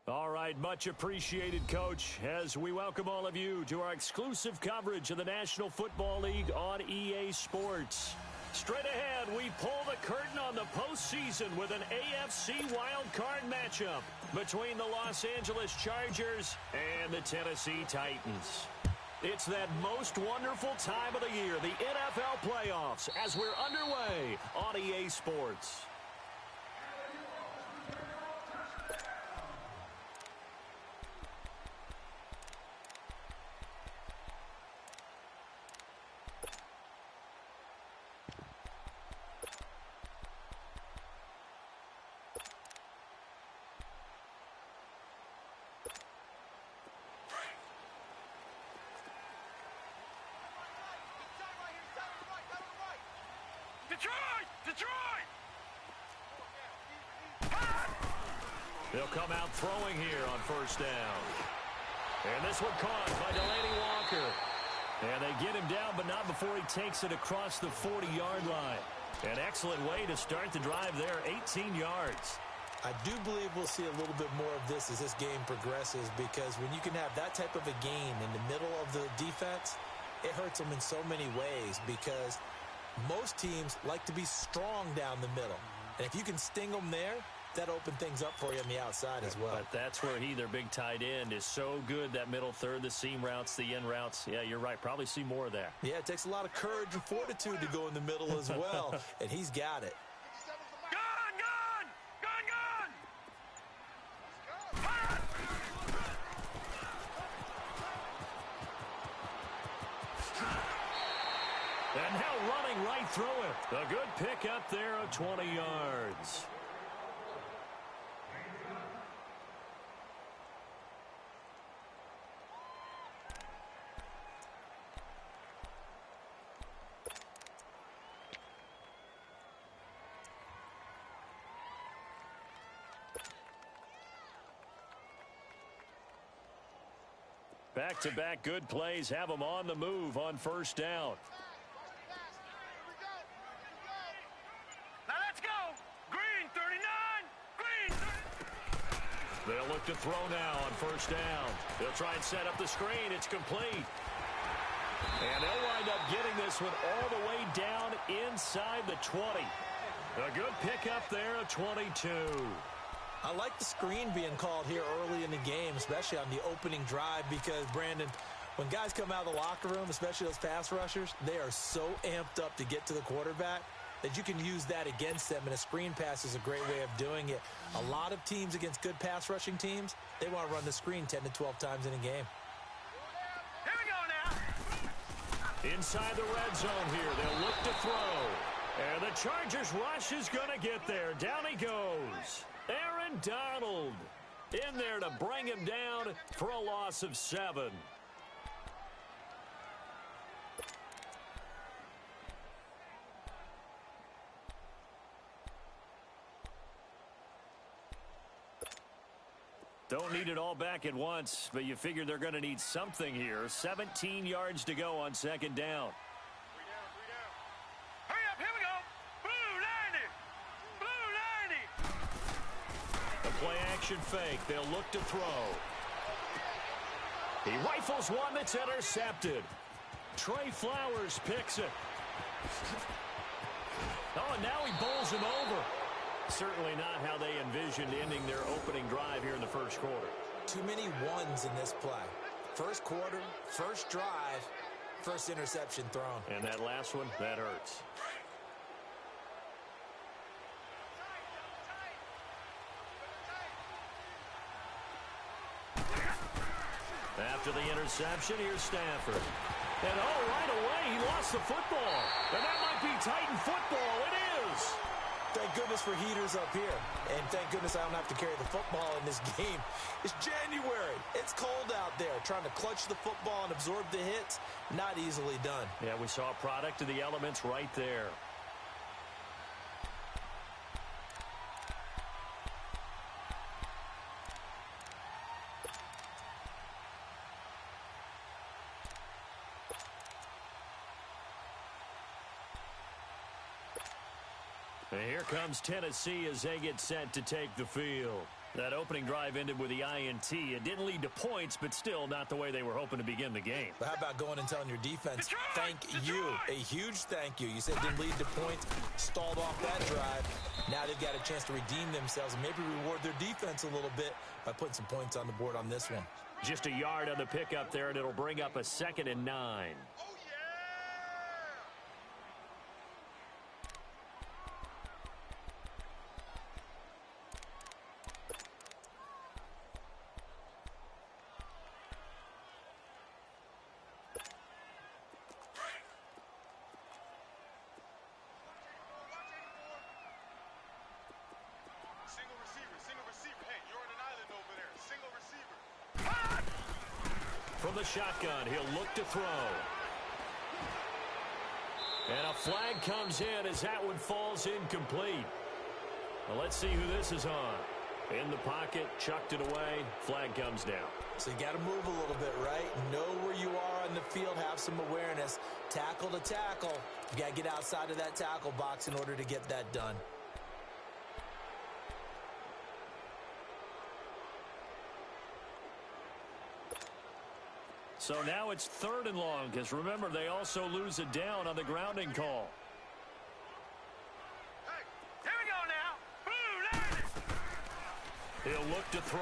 All right, much appreciated, Coach, as we welcome all of you to our exclusive coverage of the National Football League on EA Sports. Straight ahead, we pull the curtain on the postseason with an AFC Wildcard matchup between the Los Angeles Chargers and the Tennessee Titans. It's that most wonderful time of the year, the NFL playoffs, as we're underway on EA Sports. Detroit! They'll come out throwing here on first down. And this one caught by Delaney Walker. And they get him down, but not before he takes it across the 40-yard line. An excellent way to start the drive there, 18 yards. I do believe we'll see a little bit more of this as this game progresses, because when you can have that type of a gain in the middle of the defense, it hurts them in so many ways, because most teams like to be strong down the middle. And if you can sting them there, that opens things up for you on the outside as well. But that's where their big tight end, is so good, that middle third, the seam routes, the in routes. Yeah, you're right. Probably see more of that. Yeah, it takes a lot of courage and fortitude to go in the middle as well, and he's got it. And now running right through it. A good pick up there of 20 yards. Back-to-back good plays have them on the move on first down. They'll look to throw now on first down. They'll try and set up the screen. It's complete. And they'll wind up getting this one all the way down inside the 20. A good pickup there of 22. I like the screen being called here early in the game, especially on the opening drive, because, Brandon, when guys come out of the locker room, especially those pass rushers, they are so amped up to get to the quarterback that you can use that against them, and a screen pass is a great way of doing it. A lot of teams against good pass rushing teams, they want to run the screen 10 to 12 times in a game. Here we go now. Inside the red zone here, they'll look to throw. And the Chargers rush is going to get there. Down he goes. Aaron Donald in there to bring him down for a loss of 7. Don't need it all back at once, but you figure they're going to need something here. 17 yards to go on second down. Hurry up, here we go. Blue 90. Blue 90. The play action fake. They'll look to throw. He rifles one that's intercepted. Trey Flowers picks it. Oh, and now he bowls him over. Certainly not how they envisioned ending their opening drive here in the first quarter. Too many ones in this play. First quarter, first drive, first interception thrown. And that last one, that hurts. After the interception, here's Stafford. And right away, he lost the football. And that might be Titan football. It is. Thank goodness for heaters up here. And thank goodness I don't have to carry the football in this game. It's January. It's cold out there. Trying to clutch the football and absorb the hits, not easily done. Yeah, we saw a product of the elements right there. And here comes Tennessee as they get set to take the field. That opening drive ended with the INT. It didn't lead to points, but still not the way they were hoping to begin the game. But how about going and telling your defense, thank you, a huge thank you. You said it didn't lead to points, stalled off that drive. Now they've got a chance to redeem themselves and maybe reward their defense a little bit by putting some points on the board on this one. Just a yard on the pickup there, and it'll bring up a 2nd and 9. From the shotgun, he'll look to throw. And a flag comes in as that one falls incomplete. Well, let's see who this is on. In the pocket, chucked it away, flag comes down. So you got to move a little bit, right? Know where you are on the field, have some awareness. Tackle to tackle. You got to get outside of that tackle box in order to get that done. So now it's 3rd and long, because remember, they also lose it down on the grounding call. Hey, here we go now. He'll look to throw.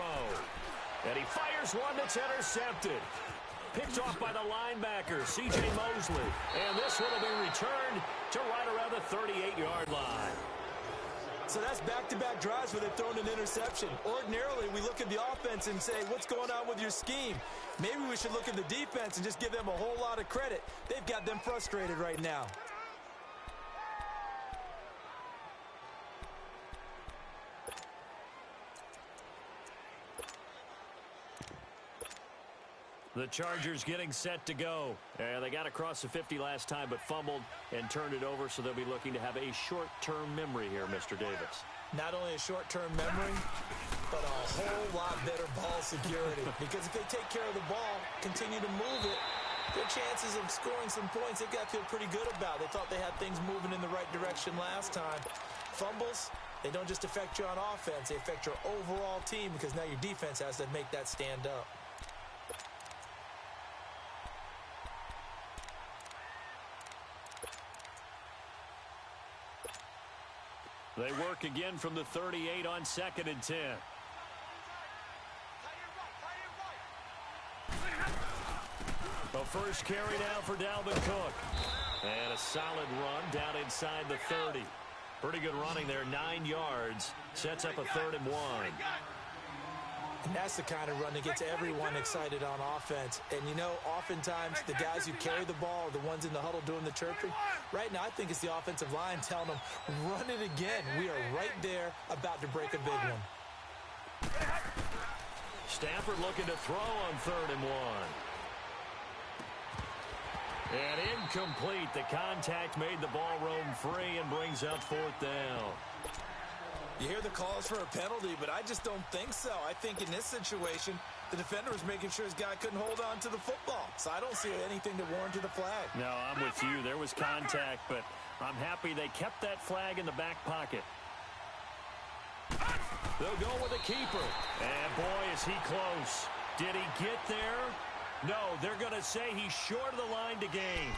And he fires one that's intercepted. Picked off by the linebacker, C.J. Mosley. And this one will be returned to right around the 38-yard line. So that's back-to-back drives where they've thrown an interception. Ordinarily, we look at the offense and say, what's going on with your scheme? Maybe we should look at the defense and just give them a whole lot of credit. They've got them frustrated right now. The Chargers getting set to go. They got across the 50 last time, but fumbled and turned it over, so they'll be looking to have a short-term memory here, Mr. Davis. Not only a short-term memory, but a whole lot better ball security. Because if they take care of the ball, continue to move it, their chances of scoring some points, they've got to feel pretty good about. They thought they had things moving in the right direction last time. Fumbles, they don't just affect you on offense, they affect your overall team, because now your defense has to make that stand up. They work again from the 38 on 2nd and 10. The first carry now for Dalvin Cook. And a solid run down inside the 30. Pretty good running there, 9 yards. Sets up a 3rd and 1. And that's the kind of run that gets everyone excited on offense. And, you know, oftentimes the guys who carry the ball are the ones in the huddle doing the chirping. Right now, I think it's the offensive line telling them, run it again. We are right there about to break a big one. Stafford looking to throw on 3rd and 1. And incomplete. The contact made the ball roam free and brings up 4th down. You hear the calls for a penalty, but I just don't think so. I think in this situation, the defender was making sure his guy couldn't hold on to the football. So I don't see anything to warrant the flag. No, I'm with you. There was contact, but I'm happy they kept that flag in the back pocket. They'll go with the keeper. And boy, is he close. Did he get there? No, they're going to say he's short of the line to gain.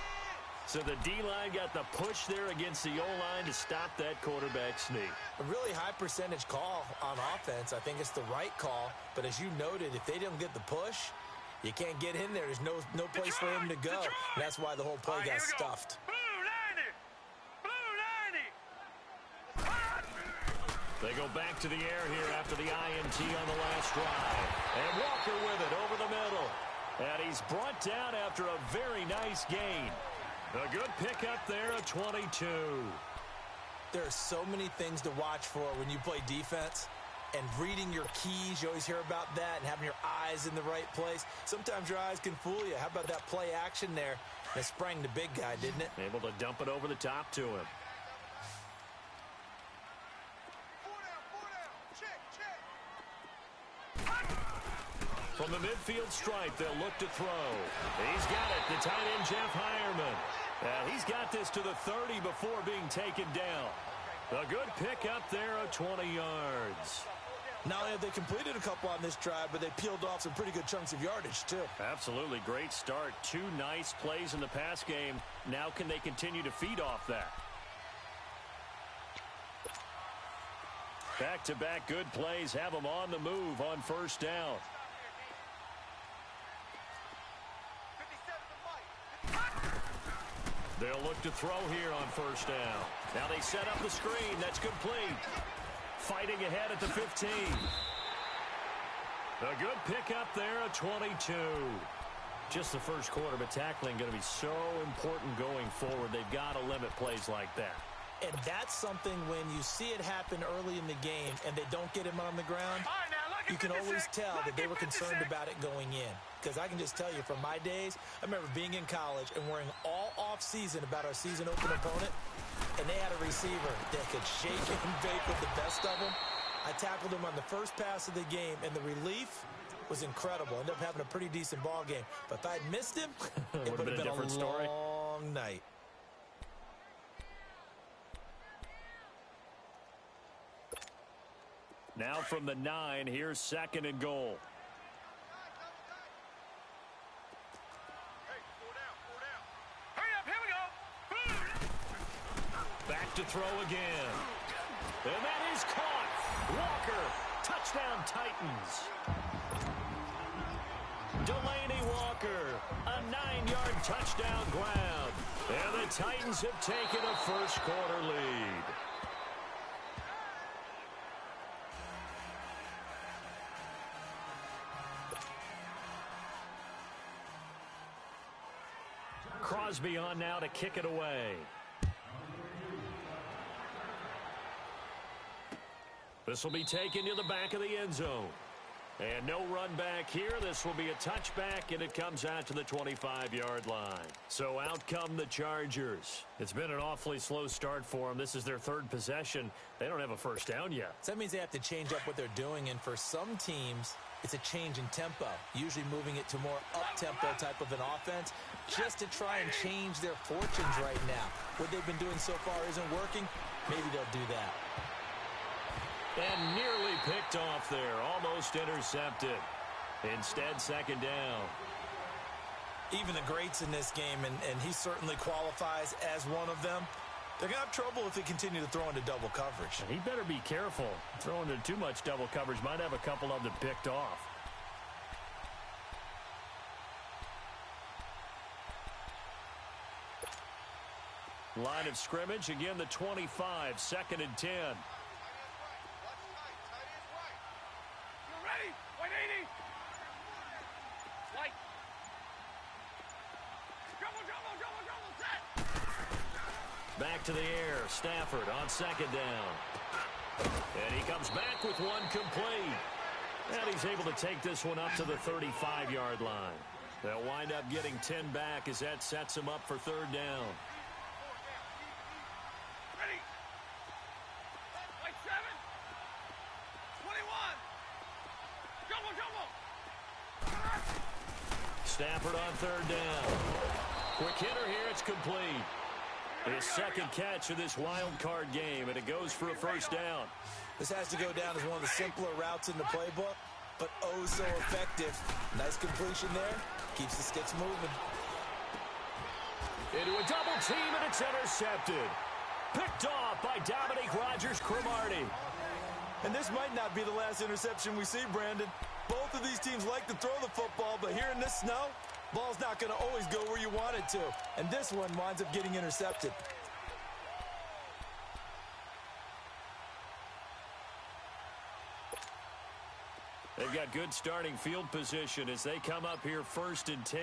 So the D-line got the push there against the O-line to stop that quarterback sneak. A really high percentage call on offense. I think it's the right call. But as you noted, if they didn't get the push, you can't get in there. There's no place for him to go. And that's why the whole play got stuffed. They go back to the air here after the INT on the last drive. And Walker with it over the middle. And he's brought down after a very nice gain. A good pickup there, a 22. There are so many things to watch for when you play defense. And reading your keys, you always hear about that, and having your eyes in the right place. Sometimes your eyes can fool you. How about that play action there? That sprang the big guy, didn't it? Able to dump it over the top to him. From the midfield stripe, they'll look to throw. He's got it, the tight end, Jeff Heuerman. He's got this to the 30 before being taken down. A good pick up there of 20 yards. Not only have they completed a couple on this drive, but they peeled off some pretty good chunks of yardage, too. Absolutely great start. 2 nice plays in the pass game. Now can they continue to feed off that? Back-to-back good plays have them on the move on first down. They'll look to throw here on first down. Now they set up the screen. That's complete. Fighting ahead at the 15. A good pickup there, a 22. Just the first quarter, but tackling going to be so important going forward. They've got to limit plays like that. And that's something when you see it happen early in the game and they don't get him on the ground, you can always tell that they were concerned about it going in. Because I can just tell you from my days, I remember being in college and worrying all off-season about our season open opponent, and they had a receiver that could shake and bake with the best of them. I tackled him on the first pass of the game, and the relief was incredible. Ended up having a pretty decent ball game. But if I had missed him, it would have been a different story. Long night. Now from the 9, here's 2nd and goal. Hurry up, here we go. Back to throw again. And that is caught. Walker, touchdown Titans. Delaney Walker, a 9-yard touchdown grab. And the Titans have taken a first quarter lead. Crosby on now to kick it away. This will be taken to the back of the end zone. And no run back here. This will be a touchback, and it comes out to the 25-yard line. So out come the Chargers. It's been an awfully slow start for them. This is their 3rd possession. They don't have a first down yet. So that means they have to change up what they're doing, and for some teams, it's a change in tempo, usually moving it to more up-tempo type of an offense, just to try and change their fortunes right now. What they've been doing so far isn't working. Maybe they'll do that. And nearly picked off there, almost intercepted. Instead, 2nd down. Even the greats in this game, and he certainly qualifies as one of them, they're going to have trouble if they continue to throw into double coverage. And he better be careful. Throwing into too much double coverage might have a couple of them picked off. Line of scrimmage, again the 25, 2nd and 10. Ready? 180. Light. Double, set. Back to the air. Stafford on 2nd down. And he comes back with one complete. And he's able to take this one up to the 35-yard line. They'll wind up getting 10 back as that sets him up for 3rd down. Ready? Like 7. 21. Double. Stafford on 3rd down. Quick hitter here. It's complete. His 2nd catch of this wild card game, and it goes for a first down. This has to go down as one of the simpler routes in the playbook, but oh so effective. Nice completion there. Keeps the sticks moving. Into a double team, and it's intercepted. Picked off by Dominique Rodgers-Cromartie. And this might not be the last interception we see, Brandon. Both of these teams like to throw the football, but here in this snow, ball's not going to always go where you want it to. And this one winds up getting intercepted. They've got good starting field position as they come up here 1st and 10.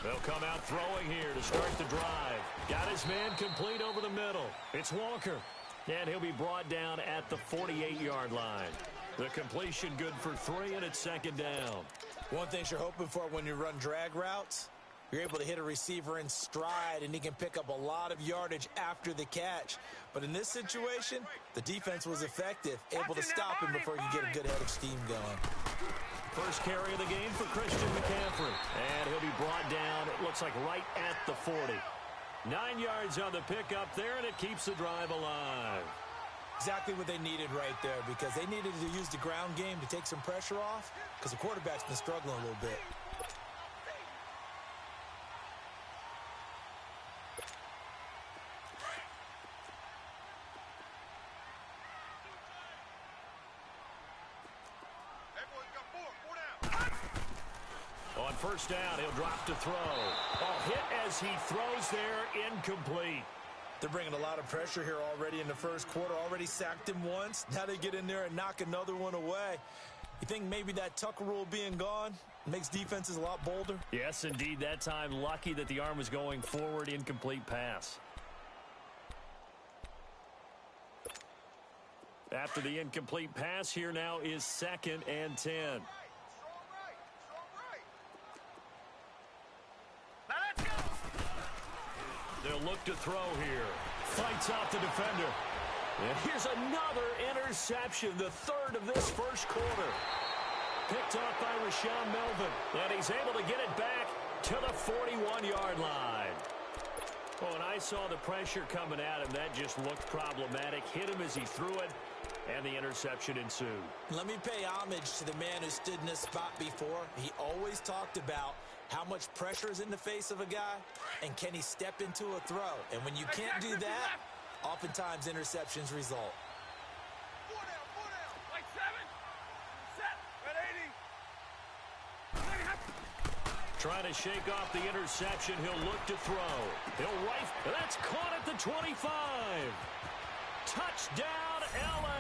They'll come out throwing here to start the drive. Got his man complete over the middle. It's Walker. And he'll be brought down at the 48-yard line. The completion good for 3, and it's 2nd down. One thing you're hoping for when you run drag routes, you're able to hit a receiver in stride, and he can pick up a lot of yardage after the catch. But in this situation, the defense was effective, able to stop him before you get a good head of steam going. First carry of the game for Christian McCaffrey. And he'll be brought down, it looks like right at the 40. 9 yards on the pickup there, and it keeps the drive alive. Exactly what they needed right there, because they needed to use the ground game to take some pressure off, because the quarterback's been struggling a little bit. On first down, he'll drop to throw. Hit as he throws there, incomplete. They're bringing a lot of pressure here already in the first quarter. Already sacked him once. Now they get in there and knock another one away. You think maybe that Tucker rule being gone makes defenses a lot bolder? Yes, indeed. That time, lucky that the arm was going forward. Incomplete pass. After the incomplete pass, here now is 2nd and 10. They'll look to throw here. Fights off the defender. And here's another interception, the third of this first quarter. Picked off by Rashaan Melvin. And he's able to get it back to the 41-yard line. Oh, and I saw the pressure coming at him. That just looked problematic. Hit him as he threw it, and the interception ensued. Let me pay homage to the man who stood in this spot before. He always talked about how much pressure is in the face of a guy, and can he step into a throw? And when you can't do that, oftentimes interceptions result. Like 7. Set. At 80. Trying to shake off the interception. He'll look to throw. He'll right. That's caught at the 25. Touchdown, L.A.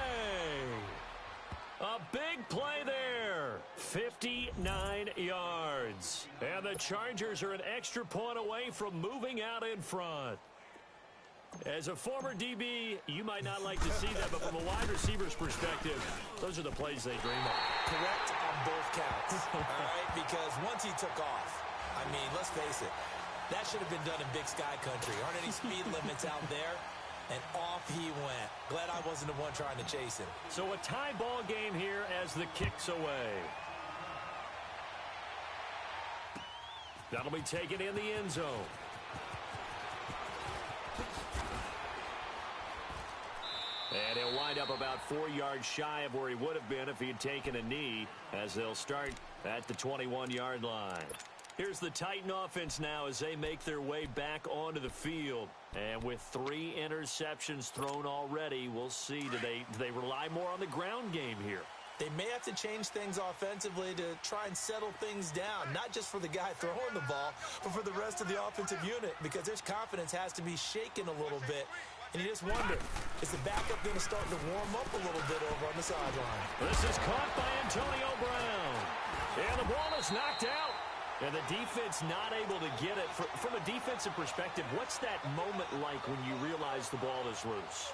A big play there. 59 yards. And the Chargers are an extra point away from moving out in front. As a former DB, you might not like to see that, but from a wide receiver's perspective, those are the plays they dream of. Correct on both counts, all right? Because once he took off, I mean, let's face it, that should have been done in Big Sky Country. Aren't any speed limits out there? And off he went. Glad I wasn't the one trying to chase him. So a tie ball game here as the kick's away. That'll be taken in the end zone. And he'll wind up about 4 yards shy of where he would have been if he had taken a knee, as they'll start at the 21-yard line. Here's the Titan offense now as they make their way back onto the field. And with 3 interceptions thrown already, we'll see. Do they rely more on the ground game here? They may have to change things offensively to try and settle things down, not just for the guy throwing the ball, but for the rest of the offensive unit, because their confidence has to be shaken a little bit. And you just wonder, is the backup going to start to warm up a little bit over on the sideline? This is caught by Antonio Brown. And the ball is knocked out. And the defense not able to get it. From a defensive perspective, what's that moment like when you realize the ball is loose?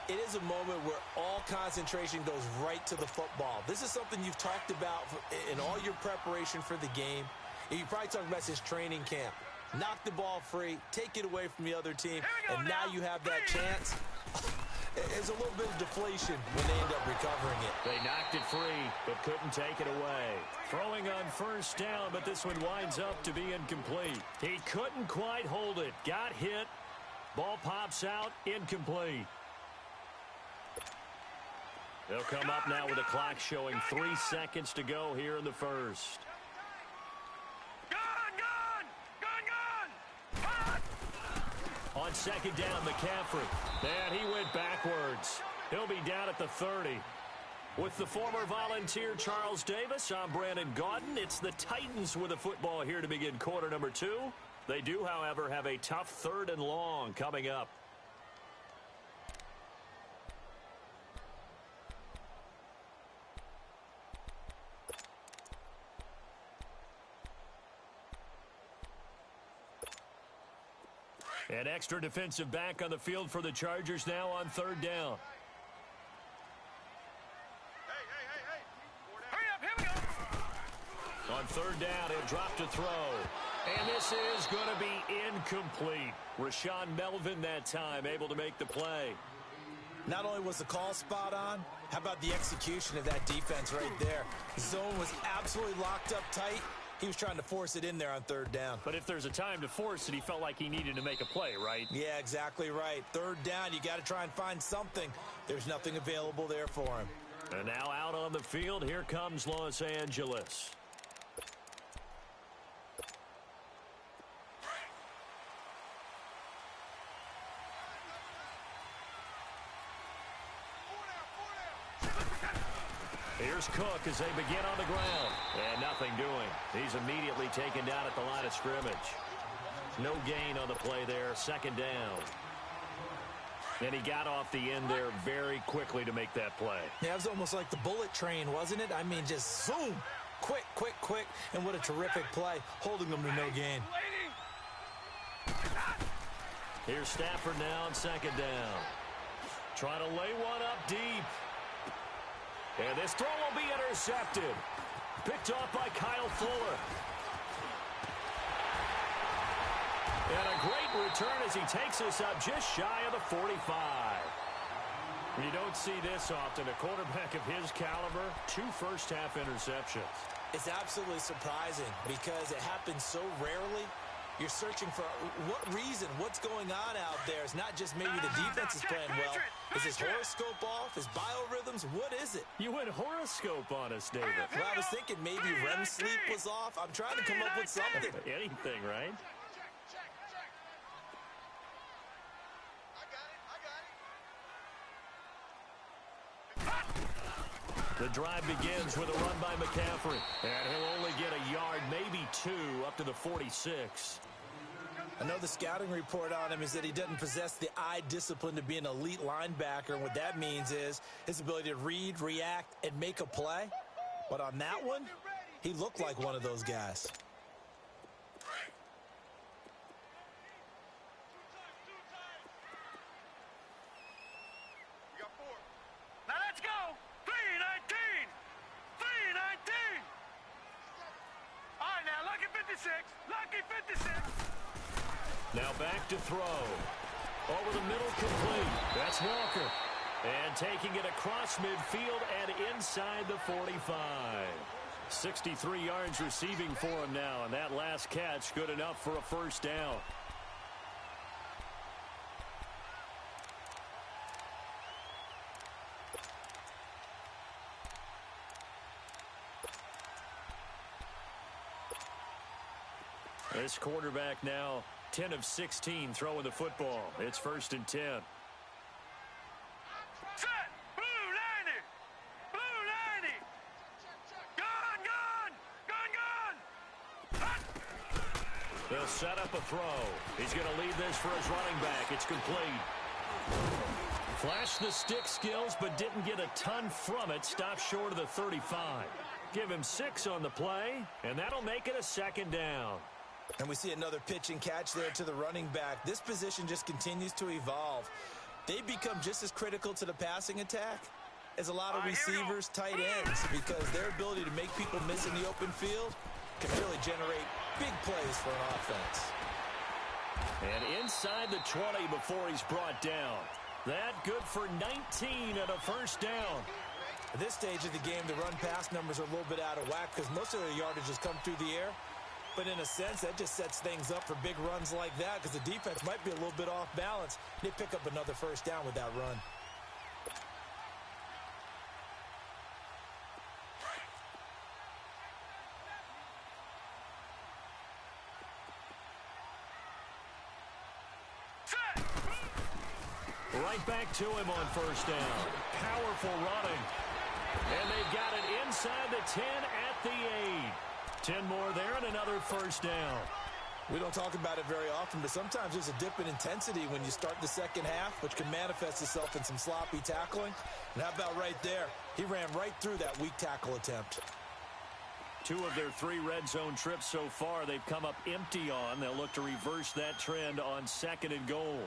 It is a moment where all concentration goes right to the football. This is something you've talked about in all your preparation for the game. You probably talked about since training camp. Knock the ball free, take it away from the other team, and now you have that chance. There's a little bit of deflation when they end up recovering it. They knocked it free, but couldn't take it away. Throwing on first down, but this one winds up to be incomplete. He couldn't quite hold it. Got hit. Ball pops out. Incomplete. They'll come up now with the clock showing 3 seconds to go here in the first. On second down, McCaffrey. And he went backwards. He'll be down at the 30. With the former Volunteer Charles Davis, I'm Brandon Gaudin. It's the Titans with the football here to begin quarter number 2. They do, however, have a tough 3rd and long coming up. An extra defensive back on the field for the Chargers now on 3rd down. Hey. Hurry up, here we go. On 3rd down, he'll drop to throw. And this is going to be incomplete. Rashaan Melvin that time able to make the play. Not only was the call spot on, how about the execution of that defense right there? The zone was absolutely locked up tight, He was trying to force it in there on third down. But if there's a time to force it, he felt like he needed to make a play, right? Yeah, exactly right. Third down, you got to try and find something. There's nothing available there for him. And now out on the field, here comes Los Angeles. Here's Cook as they begin on the ground. And nothing doing. He's immediately taken down at the line of scrimmage. No gain on the play there. Second down. And he got off the end there very quickly to make that play. Yeah, it was almost like the bullet train, wasn't it? I mean, just zoom. Quick, quick, quick. And what a terrific play, holding them to no gain. Here's Stafford now on second down. Trying to lay one up deep. And this throw will be intercepted. Picked off by Kyle Fuller. And a great return as he takes us up just shy of the 45. You don't see this often. A quarterback of his caliber, 2 first-half interceptions. It's absolutely surprising because it happens so rarely. You're searching for what reason, what's going on out there. It's not just maybe the defense is playing well. Is his horoscope off? His biorhythms? What is it? You went horoscope on us, David. Well, I was thinking maybe REM sleep was off. I'm trying to come up with something. Anything, right? The drive begins with a run by McCaffrey. And he'll only get a yard, maybe 2, up to the 46. I know the scouting report on him is that he doesn't possess the eye discipline to be an elite linebacker. And what that means is his ability to read, react, and make a play. But on that one, he looked like one of those guys. Now let's go. 319. 319. All right, now lucky 56. Lucky 56. Now back to throw. Over the middle, complete. That's Walker. And taking it across midfield and inside the 45. 63 yards receiving for him now. And that last catch good enough for a first down. This quarterback now 10 of 16 throwing the football. It's 1st and 10. Set. Blue 90. Blue 90. Gone, gone. Gone, gone. They'll set up a throw. He's going to lead this for his running back. It's complete. Flashed the stick skills, but didn't get a ton from it. Stopped short of the 35. Give him 6 on the play, and that'll make it a second down. And we see another pitch and catch there to the running back. This position just continues to evolve. They become just as critical to the passing attack as a lot of receivers, tight ends, because their ability to make people miss in the open field can really generate big plays for an offense. And inside the 20 before he's brought down. That good for 19 and a first down. At this stage of the game, the run-pass numbers are a little bit out of whack because most of their yardage has come through the air. But in a sense, that just sets things up for big runs like that because the defense might be a little bit off balance. They pick up another first down with that run. Right back to him on first down. Powerful running. And they've got it inside the 10 at the 8. 10 more there and another first down. We don't talk about it very often, but sometimes there's a dip in intensity when you start the second half, which can manifest itself in some sloppy tackling. And how about right there? He ran right through that weak tackle attempt. 2 of their 3 red zone trips so far, they've come up empty on. They'll look to reverse that trend on 2nd and goal.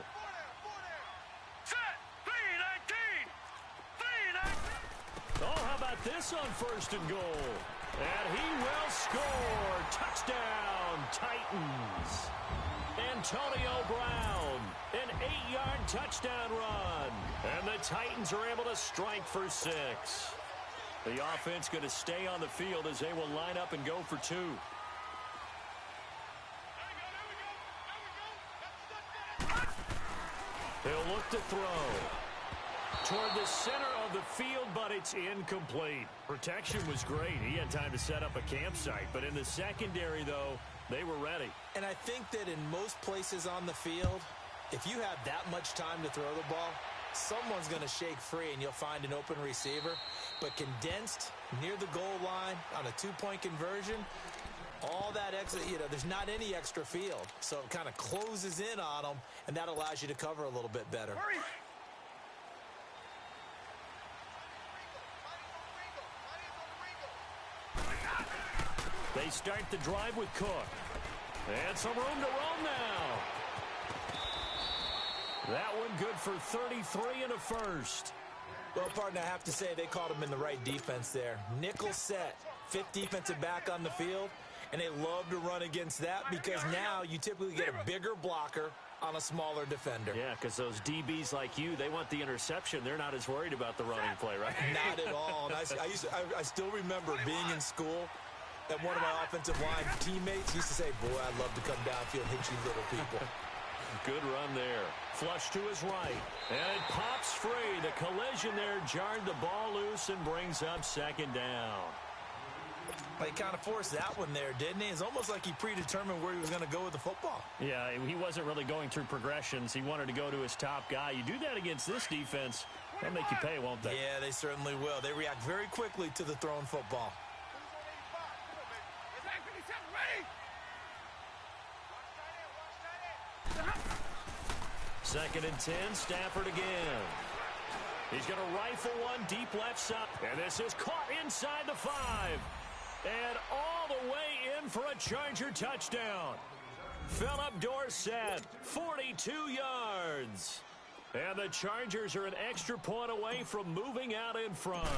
Set. 319. 319. Oh, how about this on 1st and goal? And he will score. Touchdown, Titans. Antonio Brown, an 8-yard touchdown run. And the Titans are able to strike for 6. The offense going to stay on the field as they will line up and go for 2. to throw. Toward the center of the field, but it's incomplete. Protection was great. He had time to set up a campsite. But in the secondary, though, they were ready. And I think that in most places on the field, if you have that much time to throw the ball, someone's going to shake free and you'll find an open receiver. But condensed near the goal line on a two-point conversion, all that extra, there's not any extra field. So it kind of closes in on them, and that allows you to cover a little bit better. Hurry. They start the drive with Cook. And some room to roam now. That one good for 33 and a first. Well, partner, I have to say they caught him in the right defense there. Nickel set, fifth defensive back on the field, and they love to run against that because now you typically get a bigger blocker on a smaller defender. Yeah, because those DBs like you, they want the interception. They're not as worried about the running play, right? Not at all. And I still remember being in school, and one of my offensive line teammates used to say, boy, I'd love to come downfield and hit you little people. Good run there. Flush to his right. And it pops free. The collision there jarred the ball loose and brings up second down. He kind of forced that one there, didn't he? It's almost like he predetermined where he was going to go with the football. Yeah, he wasn't really going through progressions. He wanted to go to his top guy. You do that against this defense, they'll make you pay, won't they? Yeah, they certainly will. They react very quickly to the thrown football. Second and 10, Stafford again. He's going to rifle one deep left side. And this is caught inside the 5. And all the way in for a Charger touchdown. Philip Dorsett, 42 yards. And the Chargers are an extra point away from moving out in front.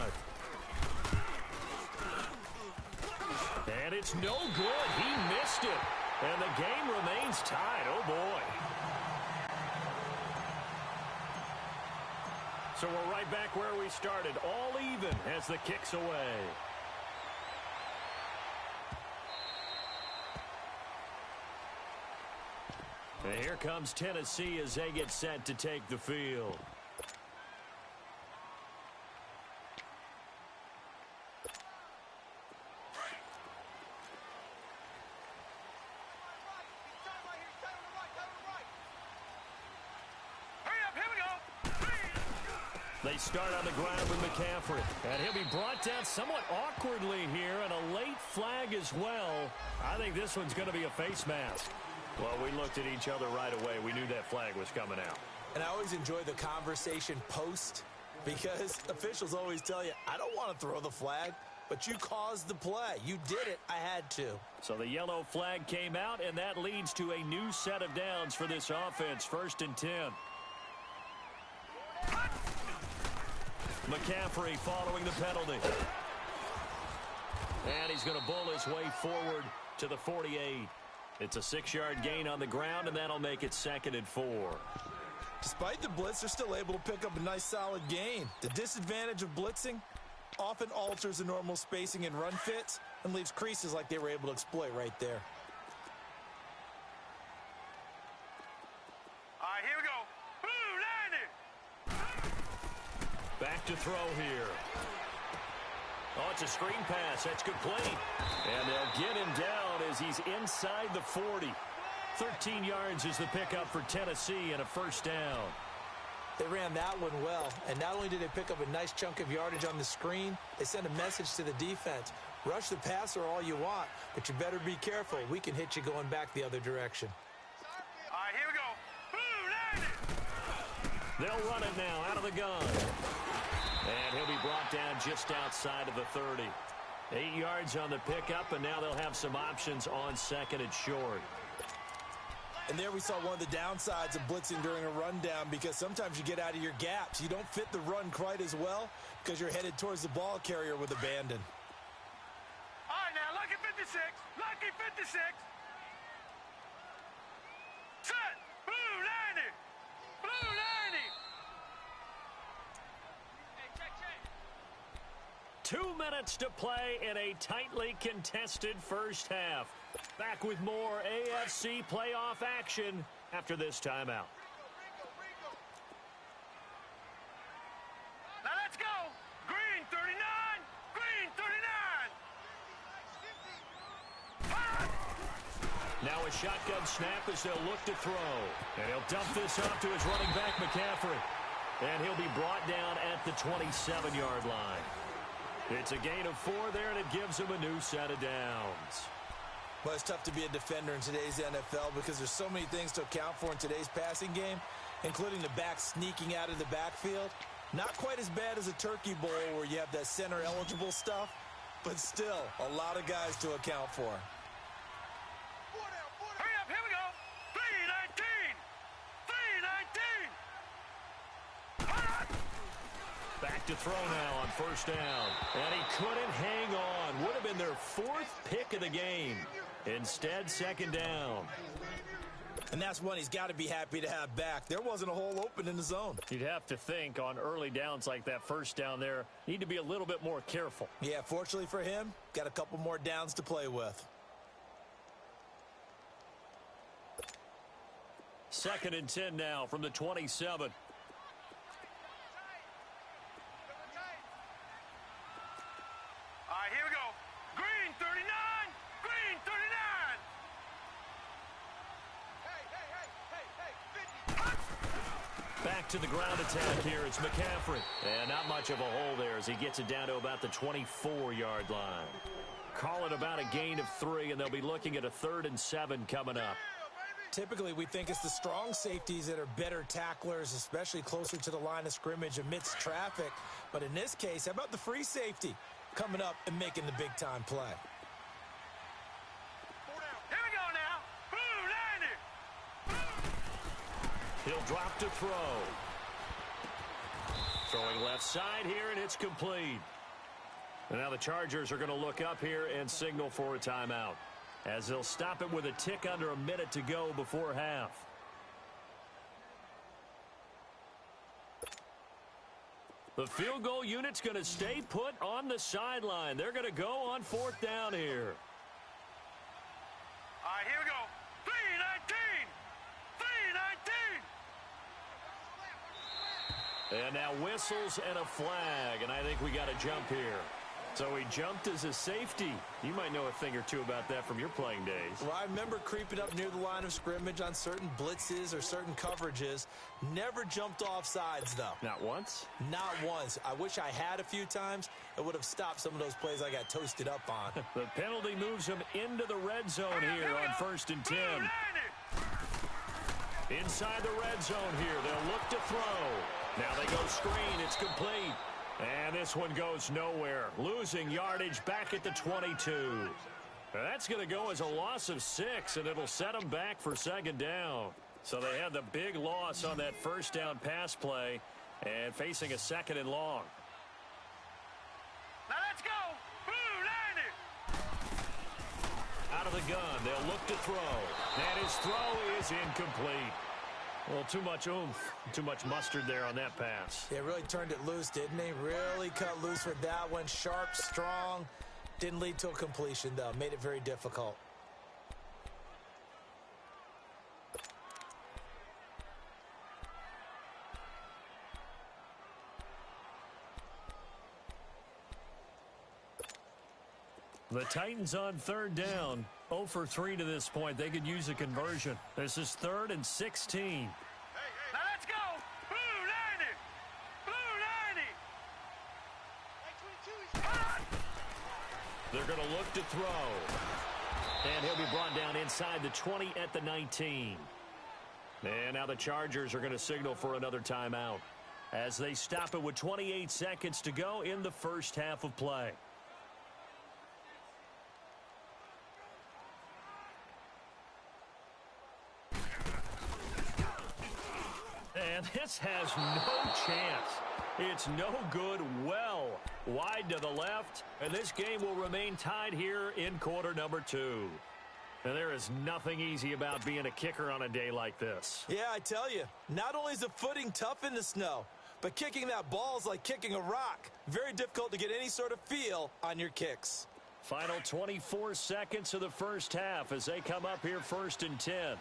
And it's no good. He missed it. And the game remains tied. Oh, boy. So we're right back where we started, all even as the kick's away. And here comes Tennessee as they get set to take the field. They start on the ground with McCaffrey. And he'll be brought down somewhat awkwardly here, and a late flag as well. I think this one's going to be a face mask. Well, we looked at each other right away. We knew that flag was coming out. And I always enjoy the conversation post because officials always tell you, I don't want to throw the flag, but you caused the play. You did it. I had to. So the yellow flag came out, and that leads to a new set of downs for this offense. 1st and 10. McCaffrey following the penalty. And he's going to bull his way forward to the 48. It's a 6-yard gain on the ground, and that'll make it 2nd and 4. Despite the blitz, they're still able to pick up a nice solid gain. The disadvantage of blitzing often alters the normal spacing and run fits and leaves creases like they were able to exploit right there. All right, here we go. Blue 90. Back to throw here. Oh, it's a screen pass. That's complete. And they'll get him down as he's inside the 40. 13 yards is the pickup for Tennessee and a 1st down. They ran that one well, and not only did they pick up a nice chunk of yardage on the screen, they sent a message to the defense. Rush the passer all you want, but you better be careful. We can hit you going back the other direction. All right, here we go. Blue 90. They'll run it now out of the gun. And he'll be brought down just outside of the 30. 8 yards on the pickup, and now they'll have some options on 2nd and short. And there we saw one of the downsides of blitzing during a rundown because sometimes you get out of your gaps. You don't fit the run quite as well because you're headed towards the ball carrier with abandon. All right, now, lucky 56. Lucky 56. Set. Blue 90. Blue 90. Hey, check. 2 minutes to play in a tightly contested first half. Back with more AFC playoff action after this timeout. Now a shotgun snap as they'll look to throw. And he'll dump this off to his running back, McCaffrey. And he'll be brought down at the 27-yard line. It's a gain of 4 there, and it gives him a new set of downs. Well, it's tough to be a defender in today's NFL because there's so many things to account for in today's passing game, including the back sneaking out of the backfield. Not quite as bad as a turkey bowl where you have that center-eligible stuff, but still a lot of guys to account for. Hurry up, here we go. 3-19. Back to throw now on first down. And he couldn't hang on. Would have been their 4th pick of the game. Instead, second down. And that's one he's got to be happy to have back. There wasn't a hole open in the zone. You'd have to think on early downs like that first down there, need to be a little bit more careful. Yeah, fortunately for him, got a couple more downs to play with. 2nd and 10 now from the 27. All right, here we go. Green 39. Green 39. Back to the ground attack here. It's McCaffrey. And not much of a hole there as he gets it down to about the 24-yard line. Call it about a gain of 3, and they'll be looking at a 3rd and 7 coming up. Typically, we think it's the strong safeties that are better tacklers, especially closer to the line of scrimmage amidst traffic. But in this case, how about the free safety coming up and making the big-time play? Here we go now. Blue 90. He'll drop to throw. Throwing left side here, and it's complete. And now the Chargers are going to look up here and signal for a timeout, as they'll stop it with a tick under a minute to go before half. The field goal unit's going to stay put on the sideline. They're going to go on 4th down here. All right, here we go. 3-19. 3-19. And now whistles and a flag, and I think we got a jump here. So he jumped as a safety. You might know a thing or two about that from your playing days. Well, I remember creeping up near the line of scrimmage on certain blitzes or certain coverages. Never jumped off sides, though. Not once? Not once. I wish I had a few times. It would have stopped some of those plays I got toasted up on. The penalty moves him into the red zone here on 1st and 10. Inside the red zone here. They'll look to throw. Now they go screen. It's complete. And this one goes nowhere. Losing yardage back at the 22. That's going to go as a loss of 6, and it'll set them back for second down. So they had the big loss on that first down pass play and facing a 2nd and long. Now let's go. Blue 90. Out of the gun, they'll look to throw. And his throw is incomplete. Well, too much oomph, too much mustard there on that pass. Yeah, really turned it loose, didn't he? Really cut loose with that one. Sharp, strong. Didn't lead to a completion, though. Made it very difficult. The Titans on 3rd down. 0 for 3 to this point. They could use a conversion. This is 3rd and 16. Now let's go. Blue 90. Blue 90. They're going to look to throw. And he'll be brought down inside the 20 at the 19. And now the Chargers are going to signal for another timeout as they stop it with 28 seconds to go in the first half of play. And this has no chance. It's no good. Well wide to the left. And this game will remain tied here in quarter number 2. And there is nothing easy about being a kicker on a day like this. Yeah, I tell you, not only is the footing tough in the snow, but kicking that ball is like kicking a rock. Very difficult to get any sort of feel on your kicks. Final 24 seconds of the first half as they come up here 1st and 10.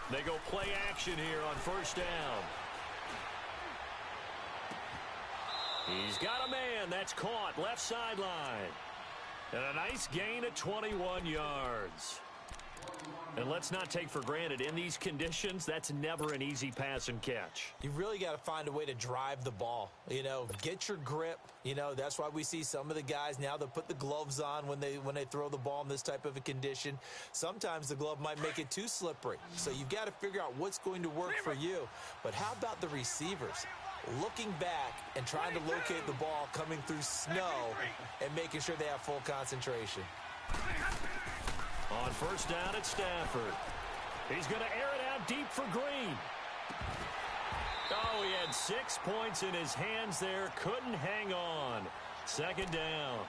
They go play action here on 1st down. He's got a man. That's caught. Left sideline. And a nice gain at 21 yards. And let's not take for granted, in these conditions, that's never an easy pass and catch. You really got to find a way to drive the ball. You know, get your grip. You know, that's why we see some of the guys now that put the gloves on when they throw the ball in this type of a condition. Sometimes the glove might make it too slippery. So you've got to figure out what's going to work for you. But how about the receivers? Looking back and trying to locate the ball coming through snow and making sure they have full concentration. On first down at Stafford. He's going to air it out deep for Green. Oh, he had 6 points in his hands there. Couldn't hang on. Second down.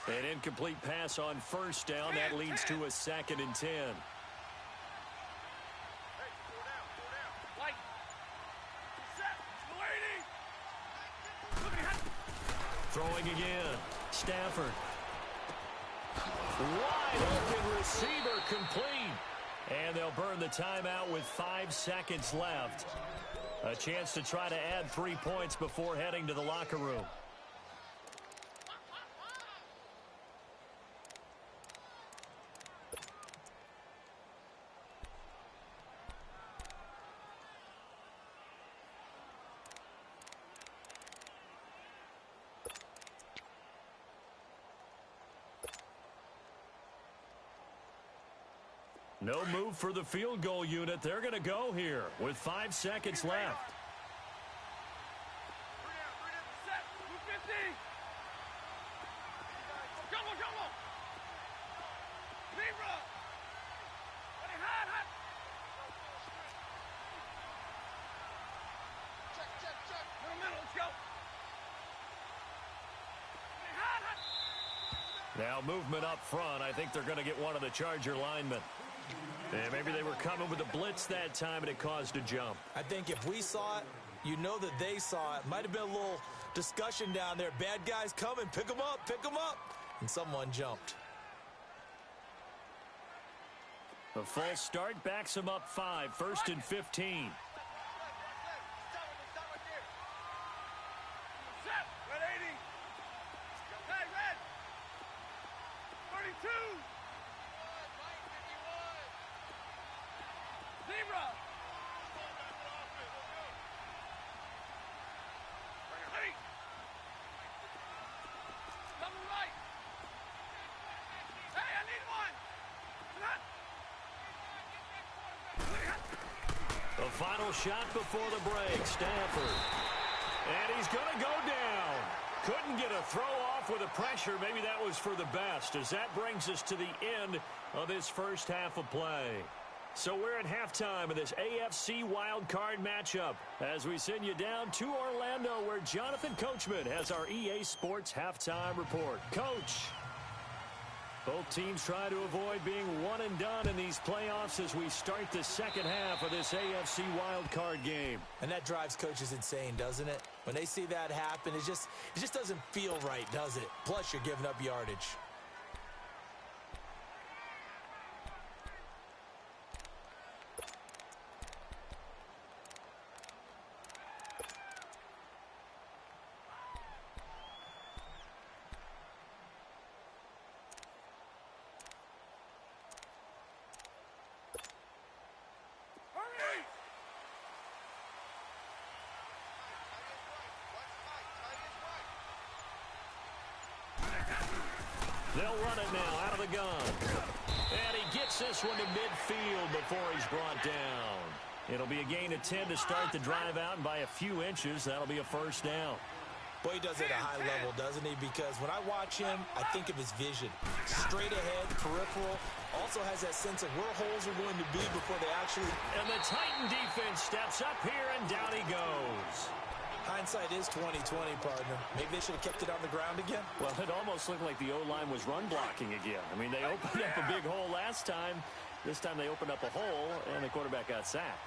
An incomplete pass on first down. That leads to a 2nd and 10. Throwing again. Stafford. Wide open receiver complete. And they'll burn the timeout with 5 seconds left. A chance to try to add 3 points before heading to the locker room. No move for the field goal unit. They're going to go here with 5 seconds left. Now movement up front. I think they're going to get one of the Charger linemen. And maybe they were coming with a blitz that time and it caused a jump. I think if we saw it, you know that they saw it. Might have been a little discussion down there. Bad guys coming. Pick them up. Pick them up. And someone jumped. A false start backs him up 5. 1st and 15. The final shot before the break, Stafford. And he's going to go down. Couldn't get a throw off with the pressure. Maybe that was for the best, as that brings us to the end of this first half of play. So we're at halftime of this AFC Wildcard matchup as we send you down to Orlando, where Jonathan Coachman has our EA Sports halftime report. Coach. Both teams try to avoid being one and done in these playoffs as we start the second half of this AFC wildcard game. And that drives coaches insane, doesn't it? When they see that happen, it just doesn't feel right, does it? Plus, you're giving up yardage. They'll run it now out of the gun. And he gets this one to midfield before he's brought down. It'll be a gain of 10 to start the drive out, and by a few inches, that'll be a first down. Boy, he does it at a high level, doesn't he? Because when I watch him, I think of his vision. Straight ahead, peripheral. Also has that sense of where holes are going to be before they actually... And the Titan defense steps up here, and down he goes. Hindsight is 20/20, partner. Maybe they should have kept it on the ground again. Well, it almost looked like the O-line was run blocking again. I mean, they opened up a big hole last time. This time they opened up a hole, and the quarterback got sacked.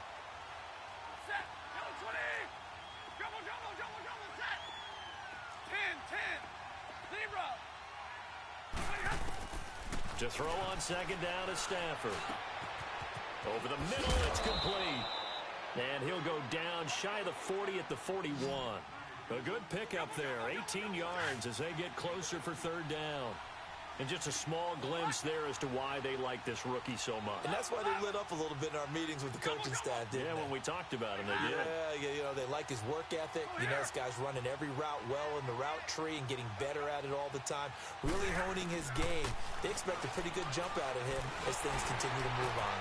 To throw on second down is Stafford. Over the middle, it's complete. And he'll go down shy of the 40 at the 41. A good pickup there, 18 yards as they get closer for third down. And just a small glimpse there as to why they like this rookie so much. And that's why they lit up a little bit in our meetings with the coaching staff, didn't they? When we talked about him, they did. Yeah, you know, they like his work ethic. You know, this guy's running every route well in the route tree and getting better at it all the time, really honing his game. They expect a pretty good jump out of him as things continue to move on.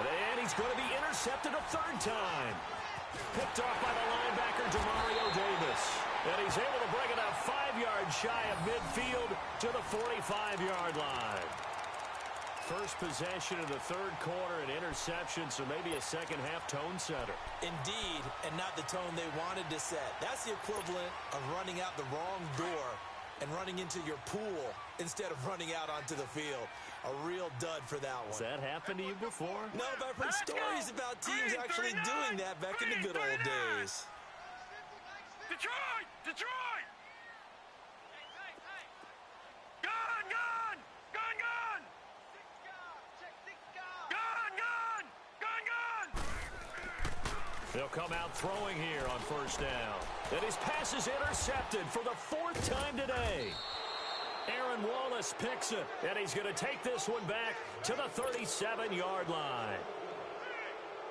And he's going to be intercepted a third time. Picked off by the linebacker, Demario Davis. And he's able to bring it up 5 yards shy of midfield to the 45-yard line. First possession of the third quarter, an interception, so maybe a second-half tone setter. Indeed, and not the tone they wanted to set. That's the equivalent of running out the wrong door and running into your pool instead of running out onto the field. A real dud for that one. Has that happened to you before? No, but I've heard stories about teams actually doing that back in the good old days. Detroit! Detroit! Gun! Gun! Gun! Gun! Gun! Gun! Gun! Gun! They'll come out throwing here on first down. And his pass is intercepted for the 4th time today. Aaron Wallace picks it, and he's going to take this one back to the 37-yard line.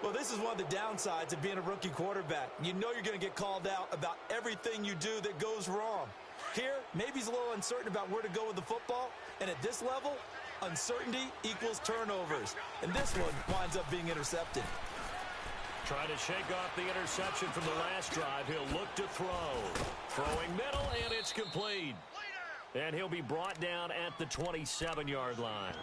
Well, this is one of the downsides of being a rookie quarterback. You know you're going to get called out about everything you do that goes wrong. Here, maybe he's a little uncertain about where to go with the football, and at this level, uncertainty equals turnovers. And this one winds up being intercepted. Trying to shake off the interception from the last drive. He'll look to throw. Throwing middle, and it's complete. And he'll be brought down at the 27-yard line.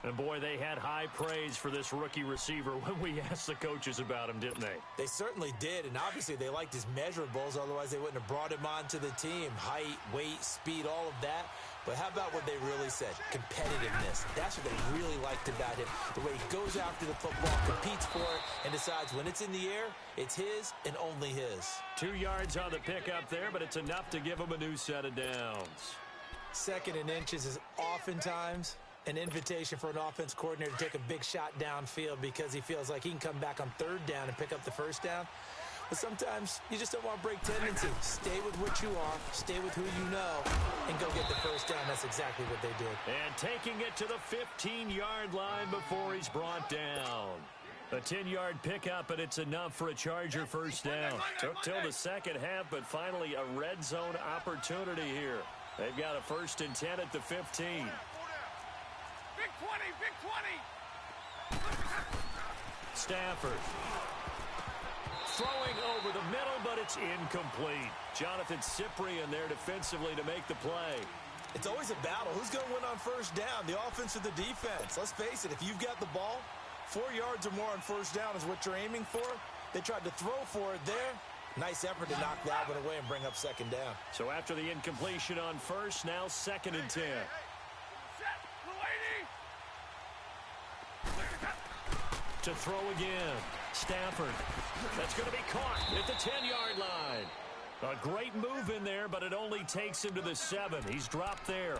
And, boy, they had high praise for this rookie receiver when we asked the coaches about him, didn't they? They certainly did, and obviously they liked his measurables. Otherwise, they wouldn't have brought him onto the team. Height, weight, speed, all of that. But how about what they really said? Competitiveness. That's what they really liked about him. The way he goes after the football, competes for it, and decides when it's in the air, it's his and only his. 2 yards on the pickup there, but it's enough to give him a new set of downs. Second and inches is oftentimes an invitation for an offense coordinator to take a big shot downfield because he feels like he can come back on third down and pick up the first down. But sometimes you just don't want to break tendency. Stay with what you are, stay with who you know, and go get the first down. That's exactly what they did. And taking it to the 15-yard line before he's brought down. A 10-yard pickup, and it's enough for a Charger first down. Took till the second half, but finally a red zone opportunity here. They've got a 1st and 10 at the 15. Big 20, big 20. Stafford. Throwing over the middle, but it's incomplete. Jonathan Cyprien there defensively to make the play. It's always a battle. Who's going to win on first down, the offense or the defense? Let's face it, if you've got the ball, 4 yards or more on first down is what you're aiming for. They tried to throw for it there. Nice effort to knock that one away and bring up second down. So after the incompletion on first, now 2nd and 10. To throw again. Stafford. That's going to be caught at the 10-yard line. A great move in there, but it only takes him to the 7. He's dropped there.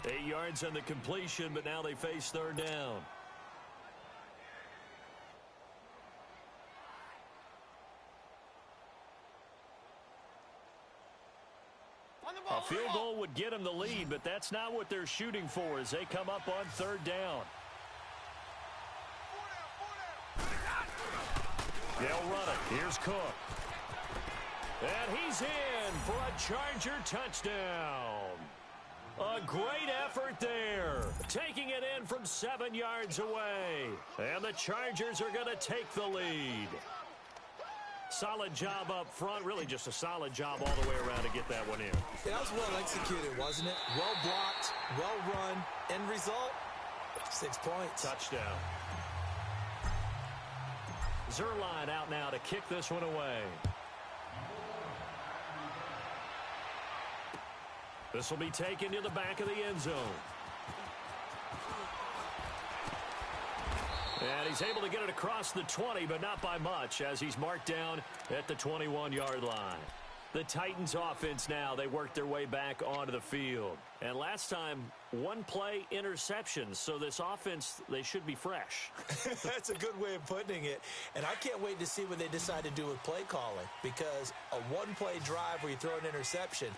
8 yards on the completion, but now they face third down. A field goal would get them the lead, but that's not what they're shooting for as they come up on third down. They'll run it. Here's Cook. And he's in for a Charger touchdown. A great effort there. Taking it in from 7 yards away. And the Chargers are going to take the lead. Solid job up front. Really just a solid job all the way around to get that one in. That was well executed, wasn't it? Well blocked, well run. End result, 6 points. Touchdown. Zerline out now to kick this one away. This will be taken to the back of the end zone. And he's able to get it across the 20, but not by much, as he's marked down at the 21-yard line. The Titans offense now, they work their way back onto the field. And last time, one play interception. So this offense, they should be fresh. That's a good way of putting it. And I can't wait to see what they decide to do with play calling. Because a one-play drive where you throw an interception,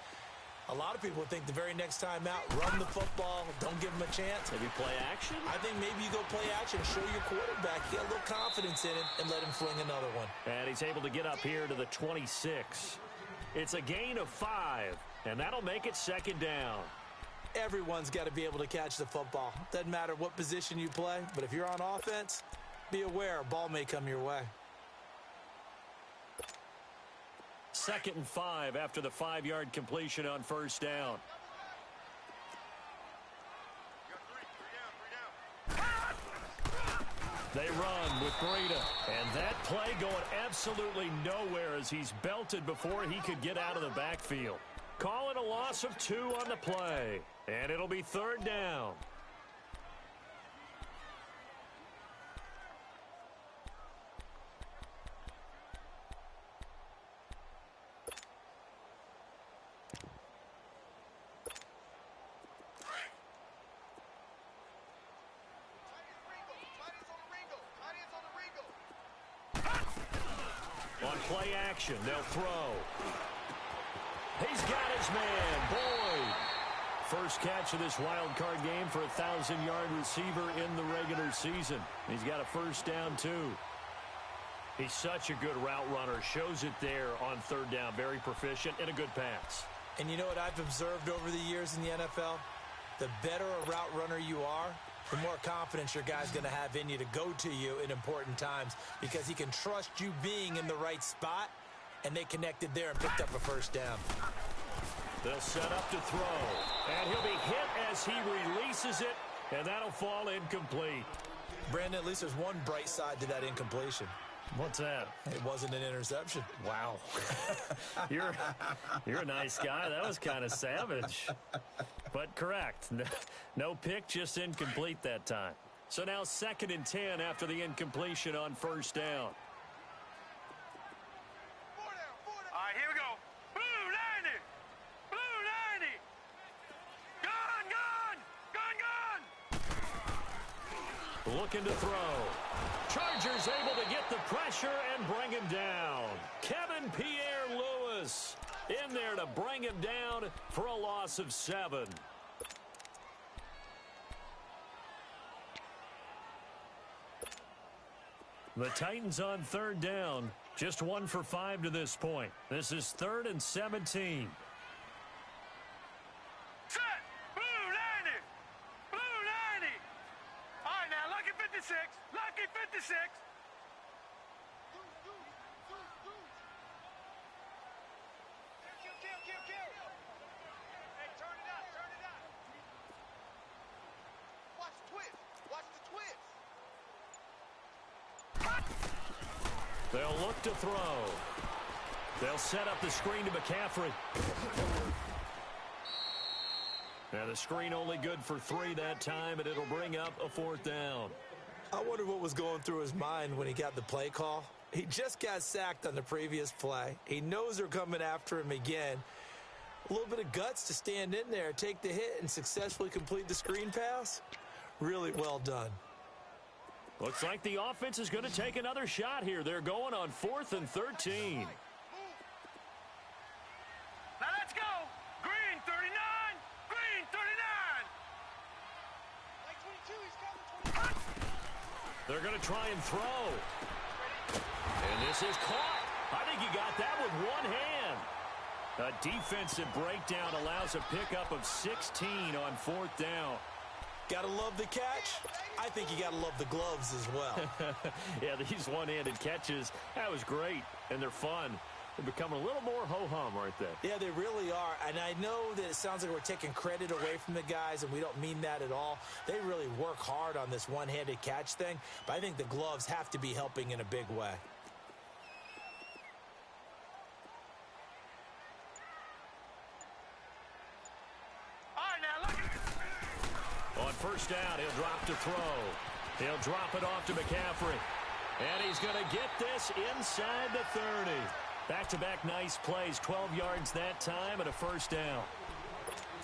a lot of people think the very next time out, run the football, don't give them a chance. Maybe play action? I think maybe you go play action, show your quarterback, get a little confidence in him, and let him fling another one. And he's able to get up here to the 26. It's a gain of 5, and that'll make it 2nd down. Everyone's got to be able to catch the football. Doesn't matter what position you play, but if you're on offense, be aware a ball may come your way. 2nd and 5 after the 5-yard completion on 1st down. They run with Breida. And that play going absolutely nowhere as he's belted before he could get out of the backfield. Call it a loss of 2 on the play. And it'll be 3rd down. On play action, they'll throw. He's got his man, Boyd. First catch of this wild card game for a 1,000-yard receiver in the regular season. He's got a 1st down, too. He's such a good route runner. Shows it there on 3rd down. Very proficient and a good pass. And you know what I've observed over the years in the NFL? The better a route runner you are, the more confidence your guy's going to have in you to go to you in important times because he can trust you being in the right spot, and they connected there and picked up a 1st down. They'll set up to throw, and he'll be hit as he releases it, and that'll fall incomplete. Brandon, at least there's one bright side to that incompletion. What's that? It wasn't an interception. Wow. You're a nice guy. That was kind of savage. But correct. No pick, just incomplete that time. So now 2nd and 10 after the incompletion on 1st down. All right, here we go. Blue 90. Blue 90. Gun. Looking to throw. Chargers able to get the pressure and bring him down. Kevin Pierre-Louis in there to bring him down for a loss of 7. The Titans on 3rd down. Just 1 for 5 to this point. This is 3rd and 17. Set. Blue 90. Blue 90. All right, now, lucky 56. Lucky 56. Kill. Hey, turn it up. Watch the twist. Watch the twist. They'll look to throw. They'll set up the screen to McCaffrey. Now the screen only good for 3 that time, and it'll bring up a 4th down. I wonder what was going through his mind when he got the play call. He just got sacked on the previous play. He knows they're coming after him again. A little bit of guts to stand in there, take the hit, and successfully complete the screen pass. Really well done. Looks like the offense is going to take another shot here. They're going on 4th and 13. Now let's go. Green 39. Green 39. Like 22, he's coming 22. They're going to try and throw. And this is caught. I think he got that with one hand. A defensive breakdown allows a pickup of 16 on 4th down. Gotta love the catch. I think you gotta love the gloves as well. Yeah, these one-handed catches, that was great, and they're fun. They're becoming a little more ho-hum right there. Yeah, they really are, and I know that it sounds like we're taking credit away from the guys, and we don't mean that at all. They really work hard on this one-handed catch thing, but I think the gloves have to be helping in a big way. On 1st down, he'll drop to throw. He'll drop it off to McCaffrey. And he's going to get this inside the 30. Back-to-back nice plays, 12 yards that time and a first down.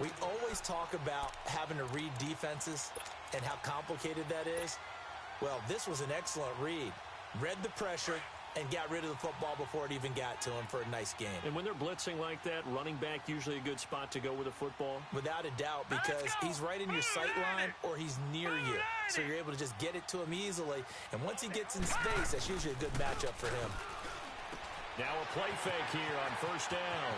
We always talk about having to read defenses and how complicated that is. Well, this was an excellent read. Read the pressure and got rid of the football before it even got to him for a nice game. And when they're blitzing like that, running back usually a good spot to go with the football? Without a doubt, because he's right in your sight line or he's near you. So you're able to just get it to him easily. And once he gets in space, that's usually a good matchup for him. Now a play fake here on first down.